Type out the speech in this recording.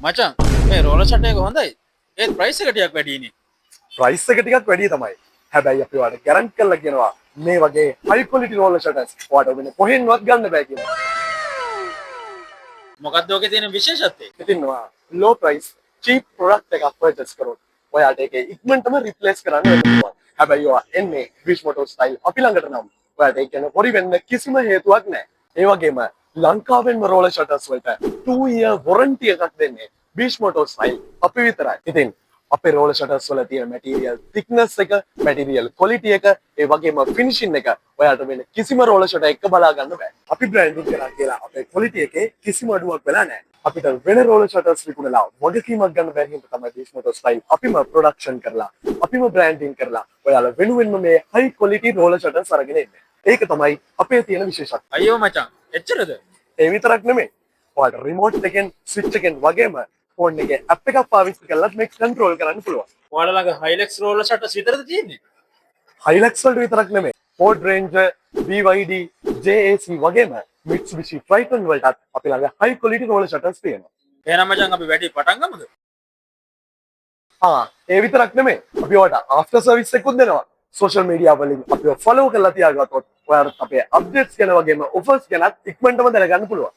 මචං මේ රෝලර් ෂට් එක හොඳයි. ඒත් ප්‍රයිස් එක ටිකක් වැඩිනේ. ප්‍රයිස් එක ටිකක් වැඩි තමයි. හැබැයි අපි ඔයාලට ගැරන්ටි කරලා කියනවා මේ වගේ හයි ක්වොලිටි රෝලර් ෂටර්ස් ඔයාලට වෙන කොහෙන්වත් ගන්න බෑ කියලා. මොකක්ද ඔකේ තියෙන විශේෂත්වය? ඉතින් ඔයා low price cheap product එකක් purchase කරොත් ඔයාලට ඒක ඉක්මනටම replace කරන්න වෙනවා. හැබැයි ඔයා එන්නේ Wish Motor style අපි ළඟට නම් ඔයාලට ඒක ගැන worry වෙන්න කිසිම හේතුවක් නැහැ. ඒ වගේම ලංකාවෙන්ම රෝලර් ෂටර්ස් වලට 2 year warranty එකක් දෙන්නේ Wish Motor style අපි විතරයි. ඉතින් අපේ රෝලර් ෂටර්ස් වල තියෙන material thickness එක, material quality එක, ඒ වගේම finishing එක ඔයාලට වෙන කිසිම රෝලර් ෂටර් එකක බලා ගන්න බෑ. අපි branding කරලා කියලා අපේ quality එකේ කිසිම අඩුවක් වෙලා නැහැ. අපිට වෙන රෝලර් ෂටර්ස් විකුණලා වගකීමක් ගන්න බැරි හින්දා තමයි Wish Motor style අපිම production කරලා, අපිම branding කරලා ඔයාලා වෙනුවෙන්ම මේ high quality රෝලර් ෂටර්ස් අරගෙන ඉන්නේ. ඒක තමයි අපේ තියෙන විශේෂත්වය. අයියෝ මචං එච්චරද? ඒ විතරක් නෙමෙයි. ඔයාලට remote එකෙන්, switch එකෙන් වගේම ෆෝන් එකේ app එකක් පාවිච්චි කරලා මේක control කරන්න පුළුවන්. ඔයාලා ළඟ Hilux රෝලර් ෂට්ස් විතරද තියෙන්නේ? Hilux වලට විතරක් නෙමෙයි. Ford Ranger, BYD, JAC වගේම Mitsubishi Triton වලටත් අපි ළඟ high quality roller shutters තියෙනවා. එහෙනම් මචං අපි වැඩි පටන් ගමුද? ඒ විතරක් නෙමෙයි. අපි ඔයාලට after service එකකුත් දෙනවා. social media වලින් අපිව follow කරලා තියාගත්තොත් ඔයාලට අපේ updates ගැන වගේම offers ගැන ඉක්මනටම දැනගන්න පුළුවන්.